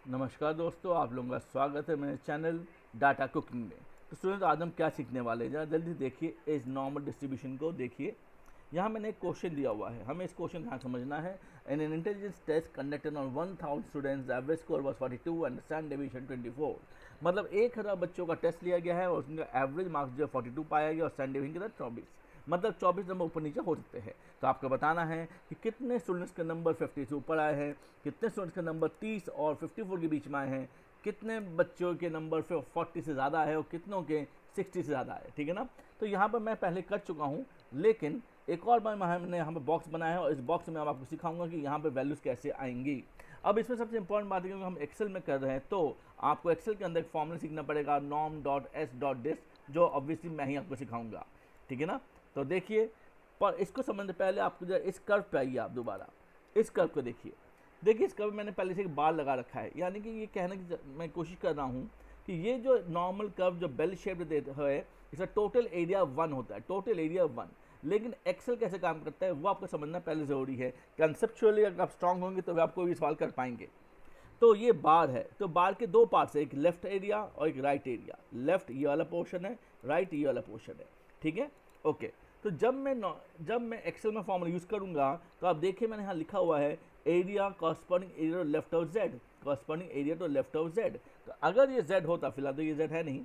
नमस्कार दोस्तों, आप लोगों का स्वागत है मेरे चैनल डाटा कुकिंग में। तो स्टूडेंट, आज हम क्या सीखने वाले हैं, जरा जल्दी देखिए। इस नॉर्मल डिस्ट्रीब्यूशन को देखिए। यहाँ मैंने एक क्वेश्चन दिया हुआ है, हमें इस क्वेश्चन का समझना है। In an intelligence test conducted on 1000 students, average score was 42 and standard deviation 24। मतलब 1000 बच्चों का टेस्ट लिया गया है और उनका एवरेज मार्क्स जो 42 पाया गया और स्टैंडर्ड डेविएशन कितना 24, मतलब 24 नंबर ऊपर नीचे हो सकते हैं। तो आपको बताना है कि कितने स्टूडेंट्स के नंबर 50 से ऊपर आए हैं, कितने स्टूडेंट्स के नंबर 30 और 54 के बीच में आए हैं, कितने बच्चों के नंबर 40 से ज़्यादा है और कितनों के 60 से ज़्यादा है। ठीक है ना। तो यहाँ पर मैं पहले कर चुका हूँ, लेकिन एक और बार हमने यहाँ पर बॉक्स बनाया है और इस बॉक्स में अब आपको सिखाऊंगा कि यहाँ पर वैल्यूज़ कैसे आएंगी। अब इसमें सबसे इंपॉर्टेंट बात है, क्योंकि हम एक्सेल में कर रहे हैं तो आपको एक्सेल के अंदर एक फॉर्मूला सीखना पड़ेगा, norm.s.dis, जो ऑब्वियसली मैं ही आपको सिखाऊंगा। ठीक है ना। तो देखिए, पर इसको समझने पहले आपको जो इस कर्व पे आइए, आप दोबारा इस कर्व को देखिए। इस कर्व में मैंने पहले से एक बार लगा रखा है, यानी कि ये कहने की मैं कोशिश कर रहा हूँ कि ये जो नॉर्मल कर्व जो बेल शेप देता है, इसका टोटल एरिया 1 होता है, टोटल एरिया 1। लेकिन एक्सेल कैसे काम करता है वो आपको समझना पहले ज़रूरी है। कंसेप्चुअली अगर आप स्ट्रांग होंगे तो आप कोई भी सवाल कर पाएंगे। तो ये बार है, तो बार के दो पार्ट्स है, एक लेफ्ट एरिया और एक राइट एरिया। लेफ्ट ये वाला पोर्शन है, राइट ये वाला पोर्शन है। ठीक है, ओके। तो जब मैं एक्सेल में फॉर्मूला यूज़ करूँगा तो आप देखिए मैंने यहाँ लिखा हुआ है area corresponding area to left of Z, corresponding area to left of Z. तो अगर ये जेड होता, फिलहाल तो ये जेड है नहीं,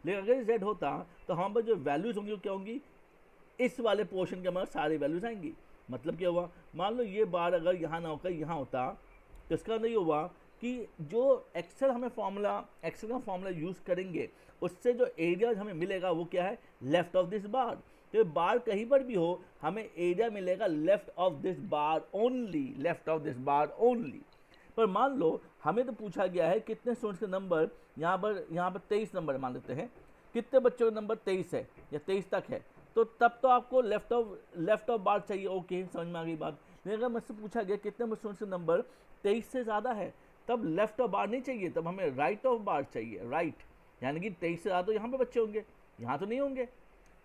लेकिन अगर ये जेड होता तो हम पर जो वैल्यूज़ होंगी वो क्या होंगी, इस वाले पोर्शन के हमारे सारी वैल्यूज़ आएंगी। मतलब क्या हुआ, मान लो ये बार अगर यहाँ ना होकर यहाँ होता तो इसका मतलब ये हुआ कि जो एक्सेल का फॉर्मूला यूज़ करेंगे उससे जो एरिया हमें मिलेगा वो क्या है, लेफ्ट ऑफ दिस बार। तो बार कहीं पर भी हो हमें एरिया मिलेगा left of this bar only, left of this bar only. पर मान लो हमें तो पूछा गया है कितने स्टूडेंट्स के नंबर, यहाँ पर 23 नंबर मान लेते हैं, कितने बच्चों का नंबर 23 है या 23 तक है, तो तब तो आपको लेफ्ट ऑफ बार चाहिए। ओके, समझ में आ गई बात। लेकिन अगर मुझसे पूछा गया कितने स्टूडेंट्स के नंबर 23 से ज़्यादा है, तब लेफ्ट ऑफ बार नहीं चाहिए, तब हमें राइट ऑफ बार चाहिए। राइट यानी कि 23 से ज़्यादा तो यहाँ पे बच्चे होंगे, यहाँ तो नहीं होंगे,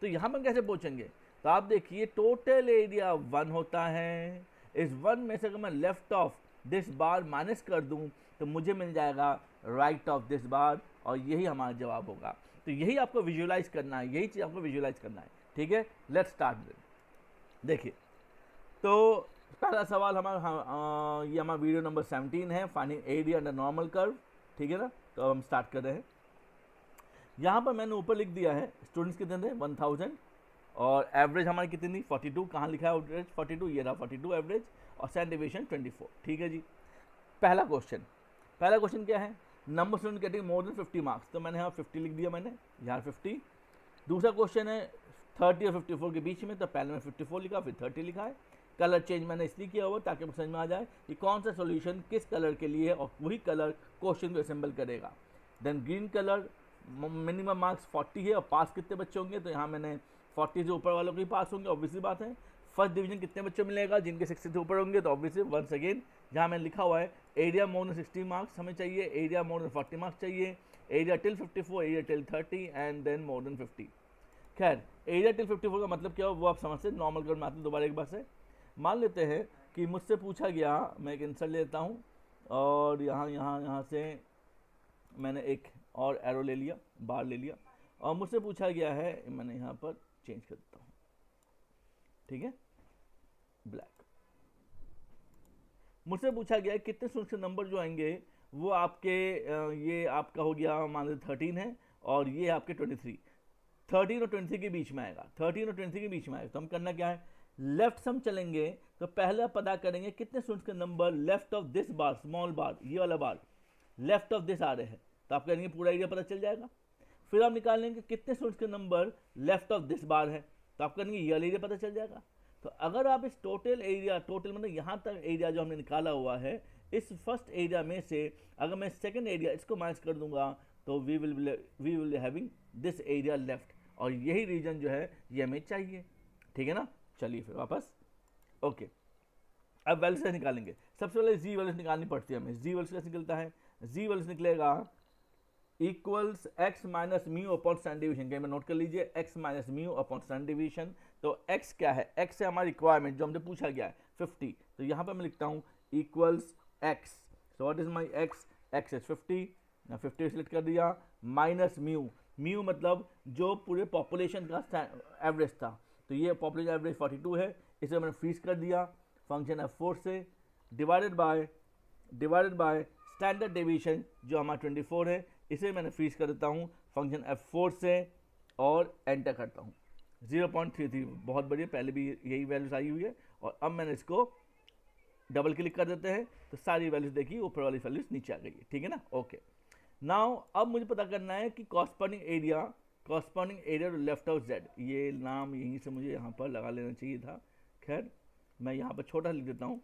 तो यहाँ पर कैसे पहुँचेंगे। तो आप देखिए टोटल एरिया 1 होता है, इस 1 में से अगर मैं left of this bar minus कर दूँ तो मुझे मिल जाएगा राइट ऑफ दिस बार, और यही हमारा जवाब होगा। तो यही आपको विजुअलाइज करना है, यही चीज़ आपको विजुअलाइज करना है। ठीक है, लेट्स स्टार्ट। देखिए, तो पहला सवाल हमारा ये हमारा वीडियो नंबर 17 है, finding area under normal curve. ठीक है ना। तो अब हम स्टार्ट कर रहे हैं। यहाँ पर मैंने ऊपर लिख दिया है स्टूडेंट्स कितने थे 1000 और एवरेज हमारी कितनी थी 42। कहाँ लिखा है एवरेज 42, ये रहा 42 एवरेज, और स्टैंडर्ड डेविएशन 24। ठीक है जी। पहला क्वेश्चन क्या है, number student getting more than 50 marks. तो मैंने यहाँ 50 लिख दिया, मैंने यहाँ 50। दूसरा क्वेश्चन है 30 और 54 के बीच में, तो पहले मैं 54 लिखा फिर 30 लिखा है। कलर चेंज मैंने इसलिए किया हुआ ताकि समझ में आ जाए कि कौन सा सॉल्यूशन किस कलर के लिए है और वही कलर क्वेश्चन को असेंबल करेगा। Then green colour, minimum marks 40 है और पास कितने बच्चे होंगे, तो यहाँ मैंने 40 से ऊपर वालों के ही पास होंगे, ऑब्वियसली बात है। फर्स्ट डिवीजन कितने बच्चों मिलेगा, जिनके 60 से ऊपर होंगे, तो ऑब्वियसली वंस अगेन जहाँ मैंने लिखा हुआ है एरिया मोर देन 60 मार्क्स हमें चाहिए, एरिया मोर देन 40 मार्क्स चाहिए, area till 54, area till 30 and then more than 50। खैर, एरिया टिल 54 का मतलब क्या हो वो आप समझते, नॉर्मल कर्व में आते हैं। दोबारा एक बार से मान लेते हैं कि मुझसे पूछा गया, मैं एक इंसर्ट लेता हूँ और यहाँ से मैंने एक और एरो ले लिया, बार ले लिया, और मुझसे पूछा गया है, मैंने यहाँ पर चेंज कर देता हूँ, ठीक है, ब्लैक। मुझसे पूछा गया है कितने स्टूडेंट्स के नंबर जो आएंगे वो आपके ये आपका हो गया मान लीजिए 13 है और ये आपके 23, 13 और 23 के बीच में आएगा, 13 और 23 के बीच में आएगा। तो हम करना क्या है, लेफ्ट सम चलेंगे, तो पहले पता करेंगे कितने स्टूडेंट्स के number left of this bar, small bar ये वाला बार लेफ्ट ऑफ दिस आ रहे हैं, तो आप करेंगे पूरा एरिया पता चल जाएगा। फिर आप निकाल लेंगे कितने स्टूडेंट्स के नंबर लेफ्ट ऑफ दिस बार है, तो आप करेंगे ये वाला एरिया पता चल जाएगा। तो अगर आप इस टोटल मतलब यहाँ तक एरिया जो हमने निकाला हुआ है, इस फर्स्ट एरिया में से अगर मैं सेकंड एरिया इसको माइनस कर दूंगा तो we will having this area left, और यही रीजन जो है ये हमें चाहिए। ठीक है ना। चलिए फिर वापस, ओके। अब वैल्यूज कैसे निकालेंगे, सबसे पहले जी वैल्यूज निकालनी पड़ती है हमें। जी वैल्यूज कैसे निकलता है, जी वैल्यूज निकलेगा equals x minus mu upon standard deviation. कहीं में नोट कर लीजिए, x minus mu upon standard deviation. तो एक्स क्या है, एक्स है हमारी रिक्वायरमेंट जो हमसे पूछा गया है 50, तो यहाँ पर मैं लिखता हूँ equals x. So what is my x, x is 50, 50 select कर दिया, माइनस म्यू, म्यू मतलब जो पूरे पॉपुलेशन का एवरेज था, तो ये पॉपुलेशन एवरेज 42 है, इसे मैंने फ्रीज कर दिया फंक्शन F4 से, डिवाइडेड बाय स्टैंडर्ड डेविएशन जो हमारा 24 है, इसे मैंने फ्रीज कर देता हूँ फंक्शन F4 से और एंटर करता हूँ 0.33, बहुत बढ़िया, पहले भी यही वैल्यूज आई हुई है, और अब मैंने इसको डबल क्लिक कर देते हैं तो सारी वैल्यूज देखिए ऊपर वाली वैल्यूज नीचे आ गई है, ठीक है ना। ओके, नाउ अब मुझे पता करना है कि corresponding area to left of Z, ये नाम यहीं से मुझे यहाँ पर लगा लेना चाहिए था, खैर मैं यहाँ पर छोटा लिख देता हूँ,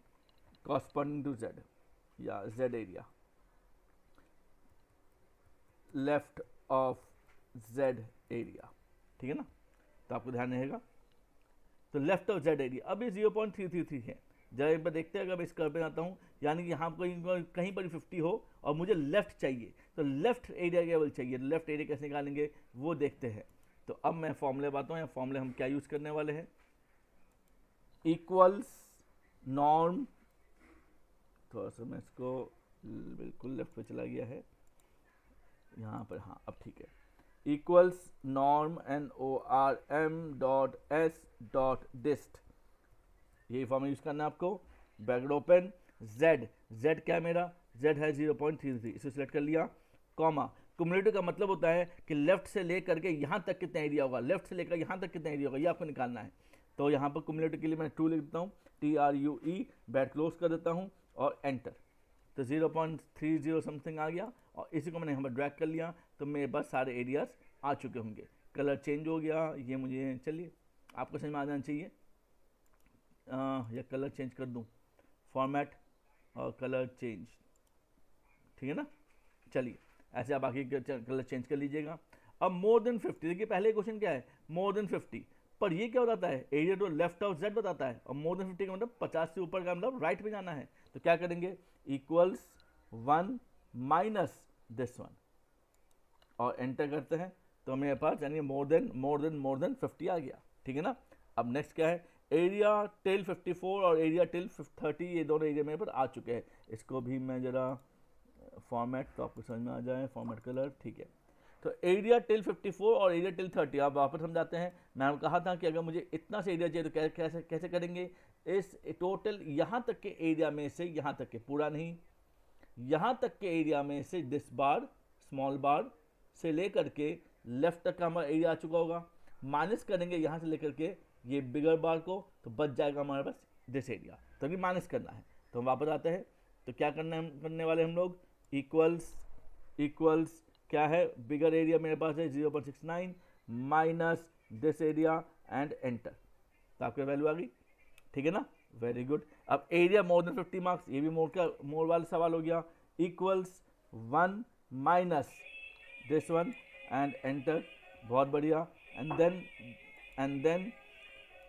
कॉरस्पॉन्डिंग टू जेड या Z area, left of Z area, ठीक है ना, तो आपको ध्यान रहेगा। तो लेफ्ट ऑफ जेड एरिया अब ये 0.333 है, जब एक बार देखते हैं अगर मैं इस कर्व पे आता हूँ, यानी कि यहाँ कहीं पर 50 हो और मुझे लेफ्ट चाहिए, तो लेफ्ट एरिया केवल चाहिए, लेफ्ट एरिया कैसे निकालेंगे वो देखते हैं। तो अब मैं फॉर्मूले बताता हूँ, या फॉर्मूले हम क्या यूज़ करने वाले हैं, इक्वल्स नॉर्म, थोड़ा सा मैं इसको बिल्कुल लेफ्ट पे चला गया है यहाँ पर, हाँ अब ठीक है, इक्वल्स नॉर्म NORM.S.dist, यही फॉर्मूला यूज करना है आपको, ब्रैकेट ओपन, z क्या है मेरा, z है 0.33, इसे सिलेक्ट कर लिया, कॉमा, क्युमुलेटिव का मतलब होता है कि लेफ्ट से लेकर के यहाँ तक कितना एरिया होगा, लेफ्ट से लेकर यहाँ तक कितना एरिया होगा, ये आपको निकालना है। तो यहाँ पर क्युमुलेटिव के लिए मैं 2 लिख देता हूँ, TRUE, ब्रैकेट क्लोज कर देता हूँ और एंटर, तो 0.30 समथिंग आ गया, और इसी को मैंने यहाँ पर ड्रैग कर लिया, तो मेरे पास सारे एरियाज आ चुके होंगे, कलर चेंज हो गया, ये मुझे चलिए आपको समझ में आ जाना चाहिए, या कलर चेंज कर दूं, फॉर्मेट और कलर चेंज, ठीक है ना, चलिए ऐसे आप बाकी कलर चेंज कर लीजिएगा। अब मोर देन 50, देखिए पहले क्वेश्चन क्या है, मोर देन 50, पर ये क्या बताता है, area to left of Z बताता है, और मोर देन 50 का मतलब 50 से ऊपर का मतलब राइट पे जाना है, तो क्या करेंगे, इक्वल्स 1 माइनस दिस वन और एंटर करते हैं, तो मेरे पास यानी मोर देन 50 आ गया, ठीक है ना। अब नेक्स्ट क्या है, एरिया टिल 54 और एरिया टिल 30, ये दोनों एरिया मेरे पर आ चुके हैं, इसको भी मैं जरा फॉर्मेट, तो आपको समझ में आ जाए, फॉर्मेट कलर, ठीक है। तो एरिया टिल 54 और एरिया टिल 30, आप वापस समझाते हैं, मैंने कहा था कि अगर मुझे इतना से एरिया चाहिए तो कैसे करेंगे, इस टोटल यहाँ तक के एरिया में से, यहाँ तक के पूरा नहीं, यहाँ तक के एरिया में से दिस बार, स्मॉल बार से लेकर के लेफ्ट तक का हमारा एरिया आ चुका होगा, माइनस करेंगे यहाँ से लेकर के ये बिगर बार को, तो बच जाएगा हमारे पास दिस एरिया, तो अभी माइनस करना है, तो हम वापस आते हैं, तो क्या करने वाले हम लोग, इक्वल्स क्या है, बिगर एरिया मेरे पास है 0.69 minus this area and enter, तो आपकी वैल्यू आ गई, ठीक है ना, वेरी गुड। अब एरिया मोर देन 50 मार्क्स, ये भी मोर वाला सवाल हो गया, equals 1 minus this one and enter, बहुत बढ़िया, and then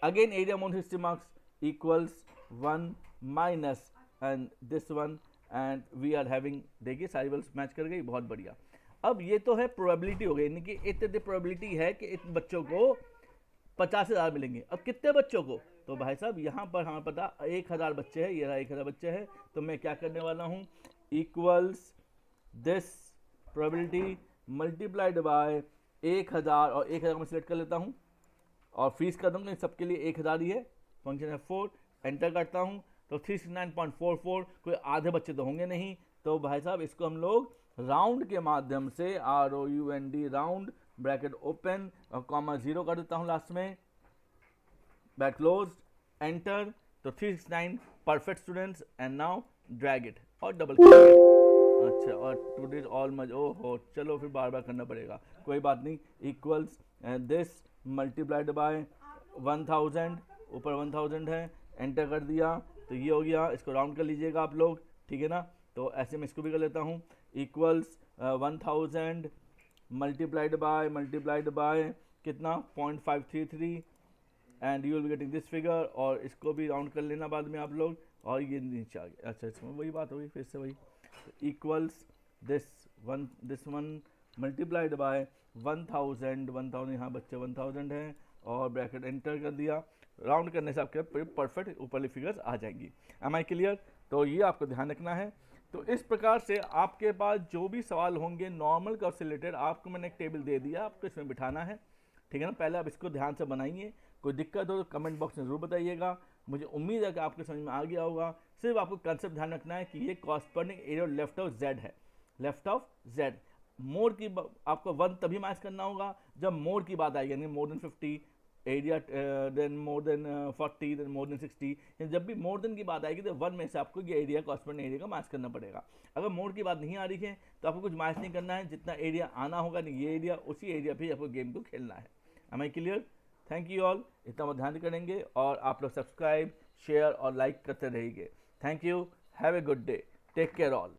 again area more 60 marks equals 1 minus and this one and we are having, देखिए सारी वैल्यूज मैच कर गई, बहुत बढ़िया। अब ये तो है प्रोबेबिलिटी हो गई, यानी कि इतनी प्रोबेबिलिटी है कि इन बच्चों को 50,000 मिलेंगे। अब कितने बच्चों को, तो भाई साहब यहाँ पर हमें पता 1000 बच्चे हैं, ये रहा 1000 बच्चे हैं, तो मैं क्या करने वाला हूँ, equals this probability multiplied by 1000, और 1000 को मैं सिलेक्ट कर लेता हूँ और फ्रीज कर दूँगा, सबके लिए 1000 ही है, फंक्शन F4, एंटर करता हूँ, तो 369.44, कोई आधे बच्चे तो होंगे नहीं, तो भाई साहब इसको हम लोग राउंड के माध्यम से, ROUND राउंड, ब्रैकेट ओपन और कॉमा 0 कर देता हूँ लास्ट में, ब्रैकेट क्लोज, एंटर, तो 369 perfect students, and now drag it और डबल क्लिक, अच्छा, और टू डिड ऑल मज, ओ हो, चलो फिर बार बार करना पड़ेगा, कोई बात नहीं, इक्वल्स दिस मल्टीप्लाइड बाय 1000, ऊपर 1000 है, एंटर कर दिया, तो ये हो गया, इसको राउंड कर लीजिएगा आप लोग, ठीक है ना। तो ऐसे मैं इसको भी कर लेता हूँ, इक्वल्स 1000 मल्टीप्लाइड बाय कितना 0.533 and you will be getting this figure, और इसको भी राउंड कर लेना बाद में आप लोग, और ये नीचे आ गया, अच्छा इसमें वही बात होगी फिर से वही, equals this one multiplied by 1000 यहाँ बच्चे 1000 हैं, और ब्रैकेट एंटर कर दिया, राउंड करने से आपके परफेक्ट ऊपरली फिगर्स आ जाएंगी। एम आई क्लियर, तो ये आपको ध्यान रखना है तो इस प्रकार से आपके पास जो भी सवाल होंगे नॉर्मल कर्व से रिलेटेड, आपको मैंने एक टेबल दे दिया, आपको इसमें बिठाना है, ठीक है ना। पहले आप इसको ध्यान से बनाइए, कोई दिक्कत हो तो कमेंट बॉक्स में ज़रूर बताइएगा। मुझे उम्मीद है कि आपके समझ में आ गया होगा। सिर्फ आपको कंसेप्ट ध्यान रखना है कि ये corresponding area left of Z है, लेफ्ट ऑफ जेड। मोड की आपको 1 तभी मैच करना होगा जब मोड की बात आएगी, यानी more than 50 area, then more than 40, then more than 60। जब भी मोर देन की बात आएगी तो 1 में से आपको ये एरिया कॉरस्पॉन्डिंग एरिया का मैच करना पड़ेगा। अगर मोड की बात नहीं आ रही है तो आपको कुछ मैच नहीं करना है, जितना एरिया आना होगा नहीं ये एरिया, उसी एरिया पे आपको गेम को खेलना है। Am I clear? Thank you all, इतना हम ध्यान करेंगे और आप लोग सब्सक्राइब, शेयर और लाइक करते रहिए। Thank you, have a good day, take care all.